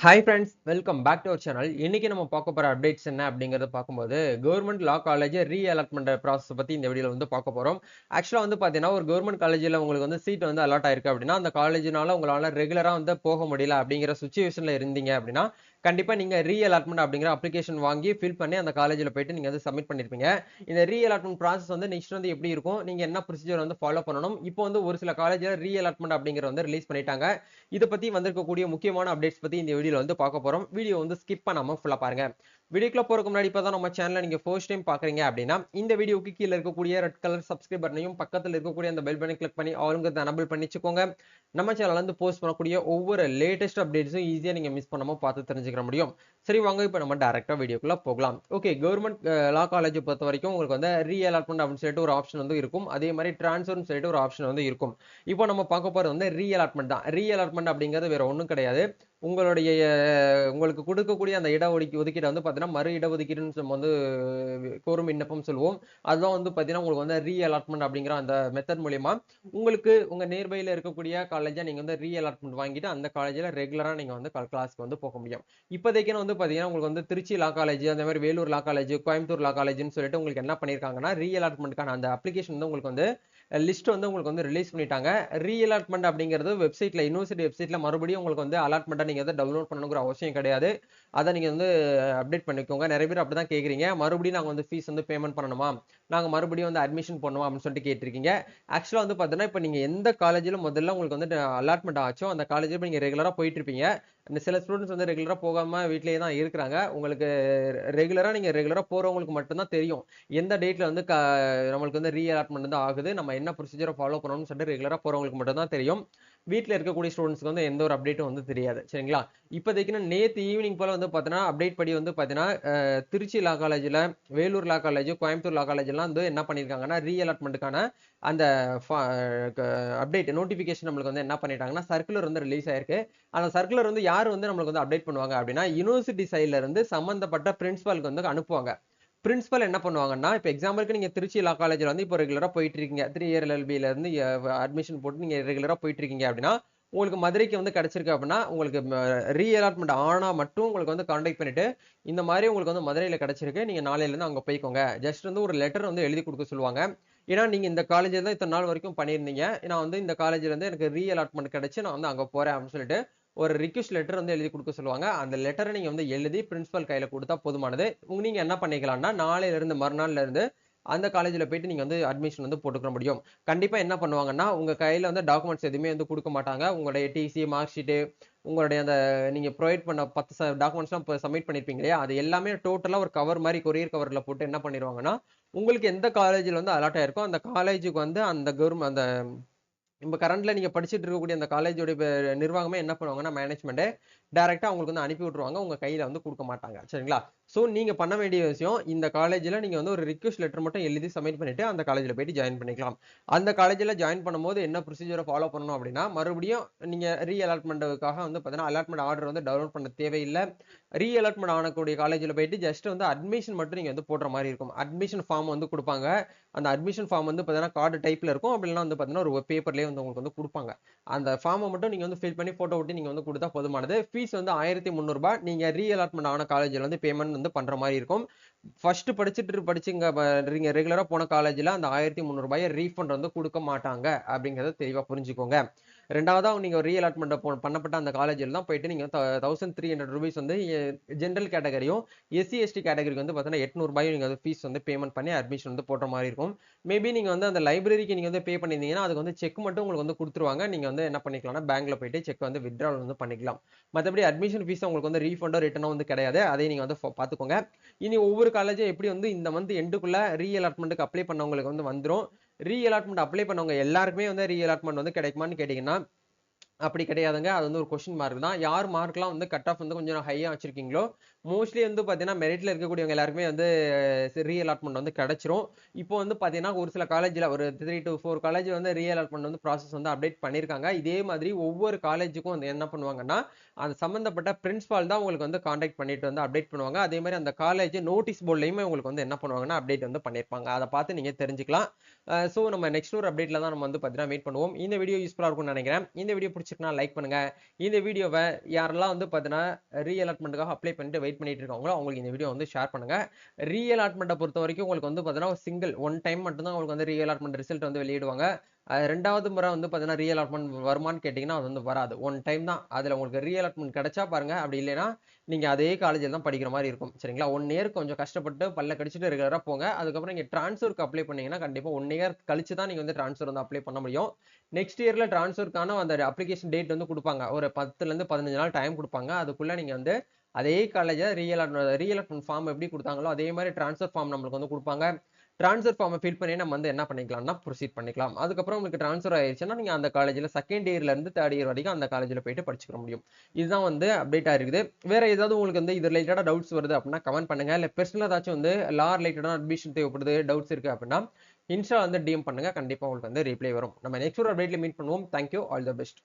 Hi friends, welcome back to our channel. இன்னைக்கு நம்ம பார்க்க போற அப்டேட்ஸ் என்ன அப்படிங்கறத பார்க்கும்போது கவர்மெண்ட் லா காலேஜ் ரீஅலாட்மெண்ட் ப்ராசஸ் பத்தி இந்த வீடியோல வந்து பார்க்க போறோம். ஆக்சுவலா வந்து பாத்தீங்கன்னா ஒரு கவர்மெண்ட் காலேஜ்ல உங்களுக்கு வந்து சீட் வந்து அலாட் ஆயிருக்கு அப்படின்னா அந்த காலேஜ்னால உங்களால ரெகுலரா வந்து போக முடியல அப்படிங்கிற சுச்சுவேஷன்ல இருந்தீங்க அப்படின்னா கண்டிப்பா நீங்க ரீஅலாட்மெண்ட் அப்படிங்கிற அப்ளிகேஷன் வாங்கி ஃபில் பண்ணி அந்த காலேஜ்ல போயிட்டு நீங்க வந்து சப்மிட் பண்ணிருப்பீங்க. இந்த ரீஅலாட்மெண்ட் ப்ராசஸ் வந்து நெக்ஸ்ட் வந்து எப்படி இருக்கும், நீங்க என்ன ப்ரொசீஜர் வந்து ஃபாலோ பண்ணணும். இப்போ வந்து ஒரு சில காலேஜ்ல ரீஅலாட்மெண்ட் அப்படிங்கிற வந்து ரிலீஸ் பண்ணிட்டாங்க. இத பத்தி வந்திருக்கக்கூடிய முக்கியமான அப்டேட்ஸ் பத்தி இந்த வீடியோல வந்து பார்க்க போறோம். வீடியோ வந்து ஸ்கிப் பண்ணாம ஃபுல்லா பாருங்க. வீடியோக்குள்ள போறதுக்கு முன்னாடி இப்பதான் நம்ம சேனலை நீங்க ஃபர்ஸ்ட் டைம் பாக்குறீங்க அப்படின்னா இந்த வீடியோக்கு கீழே இருக்கக்கூடிய ரெட் கலர் சப்ஸ்கிரைப் பட்டனையும் பக்கத்துல இருக்கக்கூடிய அந்த பெல் பட்டனை கிளிக் பண்ணி ஆளுங்கிறத எனபிள் பண்ணிச்சுக்கோங்க. நம்ம சேனல்ல இருந்து போஸ்ட் பண்ணக்கூடிய ஒவ்வொரு லேட்டஸ்ட் அப்டேட்ஸும் ஈஸியா நீங்க மிஸ் பண்ணாம பார்த்து தெரிஞ்சுக்க முடியும். சரி வாங்க இப்போ நம்ம டைரக்டா வீடியோக்குள்ள போகலாம். ஓகே, கவர்மெண்ட் லா காலேஜ் பொறுத்த வரைக்கும் உங்களுக்கு வந்து ரீஅலாட்மெண்ட் அப்படின்னு சொல்லிட்டு ஒரு ஆப்ஷன் வந்து இருக்கும். அதே மாதிரி டிரான்ஸ்ஃபர்னு சொல்லிட்டு ஒரு ஆப்ஷன் வந்து இருக்கும். இப்போ நம்ம பார்க்க போறது வந்து ரீஅலாட்மெண்ட் தான். ரீஅலாட்மெண்ட் அப்படிங்கிறது வேற ஒண்ணும் கிடையாது. உங்களுடைய உங்களுக்கு கொடுக்கக்கூடிய அந்த ஒதுக்கீடு வந்து பாத்தீங்கன்னா மறு இடஒதுக்கீடுன்னு நம்ம வந்து கோரும் விண்ணப்பம் சொல்லுவோம். அதுதான் வந்து பாத்தீங்கன்னா உங்களுக்கு வந்து ரீஅலாட்மெண்ட் அப்படிங்கிற அந்த மெத்தட் மூலியமா உங்களுக்கு உங்க நியர்பைல இருக்கக்கூடிய காலேஜா நீங்க வந்து ரீஅலாட்மெண்ட் வாங்கிட்டு அந்த காலேஜ்ல ரெகுலரா நீங்க வந்து கிளாஸ்க்கு வந்து போக முடியும். இப்போதைக்கு வந்து பாத்தீங்கன்னா உங்களுக்கு வந்து திருச்சி லா காலேஜ், அந்த மாதிரி வேலூர் லா காலேஜ், கோயம்புத்தூர் லா காலேஜ்னு சொல்லிட்டு உங்களுக்கு என்ன பண்ணிருக்காங்கன்னா ரீஅலாட்மெண்ட்கான அந்த அப்ளிகேஷன் வந்து உங்களுக்கு வந்து லிஸ்ட் வந்து உங்களுக்கு வந்து ரிலீஸ் பண்ணிட்டாங்க. ரீஅலாட்மெண்ட் அப்படிங்கிறது வெப்சைட்ல யூனிவர்சிட்டி வெப்சைட்ல மறுபடியும் உங்களுக்கு வந்து அலாட்மெண்ட்டை நீங்க வந்து டவுன்லோட் பண்ணணுங்கிற அவசியம் கிடையாது. அதை நீங்க வந்து அப்டேட் பண்ணிக்கோங்க. நிறைய பேர் அப்படிதான் கேக்குறீங்க. மறுபடியும் நாங்க வந்து ஃபீஸ் வந்து பேமெண்ட் பண்ணணுமா, நாங்க மறுபடியும் வந்து அட்மிஷன் பண்ணுவோம் அப்படின்னு சொல்லிட்டு கேட்டிருக்கீங்க. ஆக்சுவலா வந்து பாத்தீங்கன்னா இப்ப நீங்க எந்த காலேஜ்ல முதல்ல உங்களுக்கு வந்து அலாட்மெண்ட் ஆச்சோ அந்த காலேஜ்ல நீங்க ரெகுலரா போயிட்டு இருப்பீங்க. சில ஸ்டூடெண்ட்ஸ் வந்து ரெகுலரா போகாம வீட்லயே தான் இருக்கிறாங்க. உங்களுக்கு ரெகுலரா போறவங்களுக்கு மட்டும்தான் தெரியும் எந்த டேட்ல வந்து நம்மளுக்கு வந்து ரீஅலாட்மெண்ட் வந்து ஆகுது, நம்ம என்ன ப்ரொசீஜரை ஃபாலோ பண்ணணும்னு சொல்லிட்டு ரெகுலரா போறவங்களுக்கு மட்டும் தான் தெரியும். வீட்ல இருக்கக்கூடிய ஸ்டூடெண்ட்ஸ்க்கு வந்து எந்த ஒரு அப்டேட்டும் வந்து தெரியாது. சரிங்களா? இப்போதைக்கு நேத்து ஈவினிங் போல வந்து பாத்தீங்கன்னா அப்டேட் படி வந்து பாத்தீங்கன்னா திருச்சி லா காலேஜ்ல, வேலூர் லா காலேஜ், கோயம்புத்தூர் லா காலேஜ் எல்லாம் வந்து என்ன பண்ணிருக்காங்கன்னா ரீஅலாட்மெண்ட்டுக்கான அந்த அப்டேட் நோட்டிபிகேஷன் நம்மளுக்கு வந்து என்ன பண்ணிட்டாங்கன்னா சர்க்குலர் வந்து ரிலீஸ் ஆயிருக்கு. அந்த சர்க்குலர் வந்து யார் வந்து நம்மளுக்கு வந்து அப்டேட் பண்ணுவாங்க அப்படின்னா யூனிவர்சிட்டி சைட்ல இருந்து சம்பந்தப்பட்ட பிரின்சிபாலுக்கு வந்து அனுப்புவாங்க. பிரின்சிபல் என்ன பண்ணுவாங்கன்னா, இப்ப எக்ஸாம்பிளுக்கு நீங்க திருச்சி லா காலேஜ்ல வந்து இப்போ ரெகுலரா போயிட்டு இருக்கீங்க. 3 இயர் எல்எல்பில இருந்து அட்மிஷன் போட்டு நீங்க ரெகுலரா போயிட்டு இருக்கீங்க அப்படின்னா, உங்களுக்கு மதுரைக்கு வந்து கிடைச்சிருக்கு அப்படின்னா, உங்களுக்கு ரீஅலாட்மெண்ட் ஆனா மட்டும் உங்களுக்கு வந்து கான்டாக்ட் பண்ணிட்டு, இந்த மாதிரி உங்களுக்கு வந்து மதுரையில கிடைச்சிருக்கு. நீங்க நாளையில இருந்து அங்க போய்க்கோங்க. ஜஸ்ட் வந்து ஒரு லெட்டர் வந்து எழுதி கொடுக்க சொல்லுவாங்க. ஏன்னா நீங்க இந்த காலேஜ்ல தான் இத்தனை நாள் வரைக்கும் பண்ணியிருந்தீங்க. நான் வந்து இந்த காலேஜ்ல இருந்து எனக்கு ரீஅலாட்மெண்ட் கிடைச்சு நான் வந்து அங்க போறேன் அப்படின்னு சொல்லிட்டு ஒரு ரிக்வெஸ்ட் லெட்டர் வந்து எழுதி கொடுக்க சொல்லுவாங்க. அந்த லெட்டரை நீங்க வந்து எழுதி பிரின்சிபல் கையில கொடுத்தா போதுமானது. நீங்க என்ன பண்ணிக்கலாம்னா நாளையில இருந்து மறுநாள்ல இருந்து அந்த காலேஜ்ல போயிட்டு நீங்க வந்து அட்மிஷன் வந்து போட்டுக்க முடியும். கண்டிப்பா என்ன பண்ணுவாங்கன்னா உங்க கையில வந்து டாக்குமெண்ட்ஸ் எதுவுமே வந்து கொடுக்க மாட்டாங்க. உங்களுடைய டிசி, மார்க் ஷீட், உங்களுடைய அந்த நீங்க ப்ரொவைட் பண்ண 10 டாக்குமெண்ட்ஸ்லாம் இப்போ சப்மிட் பண்ணிருப்பீங்க இல்லையா, அது எல்லாமே டோட்டலா ஒரு கவர் மாதிரி கொரியர் கவர்ல போட்டு என்ன பண்ணிடுவாங்கன்னா உங்களுக்கு எந்த காலேஜ்ல வந்து அலாட் ஆயிருக்கோ அந்த காலேஜுக்கு வந்து அந்த கவர்மெண்ட் அந்த இப்ப கரண்ட்ல நீங்க படிச்சுட்டு இருக்கக்கூடிய அந்த காலேஜோட நிர்வாகமே என்ன பண்ணுவாங்கன்னா மேனேஜ்மெண்ட் டைரக்டா உங்களுக்கு வந்து அனுப்பி விட்டுருவாங்க. உங்க கையில வந்து கொடுக்க மாட்டாங்க. சரிங்களா? சோ நீங்க பண்ண வேண்டிய விஷயம் இந்த காலேஜ்ல நீங்க வந்து ஒரு ரிக்வெஸ்ட் லெட்டர் மட்டும் எழுதி சப்மிட் பண்ணிட்டு அந்த காலேஜ்ல போயிட்டு ஜாயின் பண்ணிக்கலாம். அந்த காலேஜ்ல ஜாயின் பண்ணும்போது என்ன ப்ரொசீஜரை ஃபாலோ பண்ணணும் அப்படின்னா மறுபடியும் நீங்க ரீஅலாட்மெண்ட்டுக்காக வந்து பாத்தீங்கன்னா அலாட்மெண்ட் ஆர்டர் வந்து டவுன்லோட் பண்ண தேவையில்லை. ரீஅலாட்மெண்ட் ஆனக்கூடிய காலேஜ்ல போயிட்டு ஜஸ்ட் வந்து அட்மிஷன் மட்டும் நீங்க வந்து போடுற மாதிரி இருக்கும். அட்மிஷன் ஃபார்ம் வந்து கொடுப்பாங்க. அந்த அட்மிஷன் ஃபார்ம் வந்து பாத்தீங்கன்னா கார்டு டைப்ல இருக்கும். அப்படின்னா வந்து பாத்தீங்கன்னா ஒரு பேப்பர்லயே வந்து உங்களுக்கு வந்து கொடுப்பாங்க. அந்த ஃபார்மை மட்டும் நீங்க வந்து ஃபில் பண்ணி போட்டோ ஒட்டி நீங்க வந்து கொடுத்தா போதுமானது. ஃபீஸ் வந்து 1300 ரூபாய். நீங்க ரீஅலாட்மெண்ட் ஆன காலேஜ்ல வந்து பேமெண்ட் வந்து பண்ற மாதிரி இருக்கும். ஃபர்ஸ்ட் படிச்சுங்க நீங்க ரெகுலரா போன காலேஜ்ல அந்த 1300 ரூபாயை ரீஃபண்ட் வந்து கொடுக்க மாட்டாங்க அப்படிங்கறத தெளிவா புரிஞ்சுக்கோங்க. ரெண்டாவதா நீங்க ரீஅலாட்மெண்ட் பண்ணப்பட்ட அந்த காலேஜ்ல தான் போயிட்டு நீங்க 1300 ரூபீஸ் வந்து ஜெனரல் கேட்டகரியும் எஸ்சி எஸ்டி கேட்டகரிக்கு வந்து பாத்தீங்கன்னா 800 ரூபாயும் நீங்க ஃபீஸ் வந்து பேமெண்ட் பண்ணி அட்மிஷன் வந்து போடுற மாதிரி இருக்கும். மேபி நீங்க வந்து அந்த லைப்ரரிக்கு நீங்க வந்து பே பண்ணிருந்தீங்கன்னா அதுக்கு வந்து செக் மட்டும் உங்களுக்கு வந்து கொடுத்துருவாங்க. நீங்க வந்து என்ன பண்ணிக்கலாம்னா பேங்க்ல போயிட்டு செக் வந்து வித்ட்ரால் வந்து பண்ணிக்கலாம். மற்றபடி அட்மிஷன் ஃபீஸ் உங்களுக்கு வந்து ரீஃபண்டோ ரிட்டர்னோ வந்து கிடையாது. அதை நீங்க வந்து பாத்துக்கோங்க. இனி ஒவ்வொரு காலேஜும் எப்படி வந்து இந்த மந்த் எண்டுக்குள்ள ரீஅலாட்மெண்ட்டுக்கு அப்ளை பண்ணவங்களுக்கு வந்து வந்துரும். ரீஅலாட்மெண்ட் அப்ளை பண்ணவங்க எல்லாருக்குமே வந்து ரீஅலாட்மெண்ட் வந்து கிடைக்குமான்னு கேட்டீங்கன்னா அப்படி கிடையாதுங்க. அது வந்து ஒரு கொஸ்டின் மார்க் தான். யார் மார்க்லாம் வந்து கட் ஆஃப் வந்து கொஞ்சம் ஹையா வச்சிருக்கீங்களோ மோஸ்ட்லி வந்து பாத்தீங்கன்னா மெரிட்ல இருக்கக்கூடியவங்க எல்லாருக்குமே வந்து ரீஅலாட்மெண்ட் வந்து கிடைச்சிரும். இப்போ வந்து பாத்தீங்கன்னா ஒரு சில காலேஜ்ல ஒரு 3 to 4 காலேஜ் வந்து ரீஅலாட்மெண்ட் வந்து ப்ராசஸ் வந்து அப்டேட் பண்ணிருக்காங்க. இதே மாதிரி ஒவ்வொரு காலேஜுக்கும் வந்து என்ன பண்ணுவாங்கன்னா அந்த சம்பந்தப்பட்ட பிரின்சிபால் தான் உங்களுக்கு வந்து கான்டாக்ட் பண்ணிட்டு வந்து அப்டேட் பண்ணுவாங்க. அதே மாதிரி அந்த காலேஜ் நோட்டீஸ் போர்ட்லயுமே உங்களுக்கு வந்து என்ன பண்ணுவாங்கன்னா அப்டேட் வந்து பண்ணிருப்பாங்க. அதை பார்த்து நீங்க தெரிஞ்சுக்கலாம். சோ நம்ம நெக்ஸ்ட் ஒரு அப்டேட்ல தான் நம்ம வந்து பாத்தீங்கன்னா மீட் பண்ணுவோம். இந்த வீடியோ யூஸ்ஃபுல்லா இருக்கும்னு நினைக்கிறேன். இந்த வீடியோ பிடிச்சி பிடிச்சிருக்குன்னா லைக் பண்ணுங்க. இந்த வீடியோவை யாரெல்லாம் வந்து பார்த்தீங்கன்னா ரீஅலாட்மெண்ட்டுக்காக அப்ளை பண்ணிட்டு வெயிட் பண்ணிட்டு இருக்காங்களோ அவங்களுக்கு இந்த வீடியோ வந்து ஷேர் பண்ணுங்க. ரீஅலாட்மெண்ட்டை பொறுத்த வரைக்கும் உங்களுக்கு வந்து பார்த்தீங்கன்னா சிங்கிள் ஒன் டைம் மட்டும் தான் உங்களுக்கு வந்து ரீஅலாட்மெண்ட் ரிசல்ட் வந்து வெளியிடுவாங்க. 2வது முறை வந்து பார்த்தீங்கன்னா ரீஅலாட்மெண்ட் வருமான்னு கேட்டிங்கன்னா அது வந்து வராது. ஒன் டைம் தான். அதில் உங்களுக்கு ரீஅலாட்மெண்ட் கிடைச்சா பாருங்க. அப்படி இல்லைன்னா நீங்க அதே காலேஜில் தான் படிக்கிற மாதிரி இருக்கும். சரிங்களா? 1 இயர் கொஞ்சம் கஷ்டப்பட்டு பல்ல கடிச்சிட்டு ரெகுலரா போங்க. அதுக்கப்புறம் நீங்க ட்ரான்ஸ்ஃபருக்கு அப்ளை பண்ணீங்கன்னா கண்டிப்பா 1 இயர் கழிச்சு தான் நீங்க வந்து ட்ரான்ஸ்ஃபர் வந்து அப்ளை பண்ண முடியும். நெக்ஸ்ட் இயர்ல ட்ரான்ஸ்ஃபருக்கான அந்த அப்ளிகேஷன் டேட் வந்து குடுப்பாங்க. ஒரு 10லேருந்து 15 நாள் டைம் குடுப்பாங்க. அதுக்குள்ள நீங்க வந்து அதே காலேஜ ரீஅலாட்மெண்ட் ஃபார்ம் எப்படி குடுத்தாங்களோ அதே மாரி ட்ரான்ஸ்ஃபர் ஃபார்ம் நம்மளுக்கு வந்து குடுப்பாங்க. ட்ரான்ஸ்ஃபர் ஃபார்ம ஃபில் பண்ணி நம்ம வந்து என்ன பண்ணிக்கலாம்னா ப்ரொசீட் பண்ணிக்கலாம். அதுக்கப்புறம் உங்களுக்கு ட்ரான்ஸ்ஃபர் ஆயிருச்சுன்னா நீங்க அந்த காலேஜ்ல 2ண்ட் இயர்ல இருந்து 3rd இயர் வரைக்கும் அந்த காலேஜ்ல போயிட்டு படிச்சுக்க முடியும். இதுதான் வந்து அப்டேட்டா இருக்குது. வேற ஏதாவது உங்களுக்கு வந்து இது ரிலேட்டடா டவுட்ஸ் வருது அப்படின்னா கமெண்ட் பண்ணுங்க. இல்ல பெர்சனலா ஏதாச்சும் வந்து லா ரிலேட்டடா அட்மிஷன் தேவைப்படுது, டவுட்ஸ் இருக்கு அப்படின்னா இன்ஸ்டா வந்து டிஎம் பண்ணுங்க. கண்டிப்பா உங்களுக்கு வந்து ரிப்ளை வரும். நம்ம நெக்ஸ்ட் ஒரு அப்டேட்ல மீட் பண்ணுவோம். Thank you. All the best.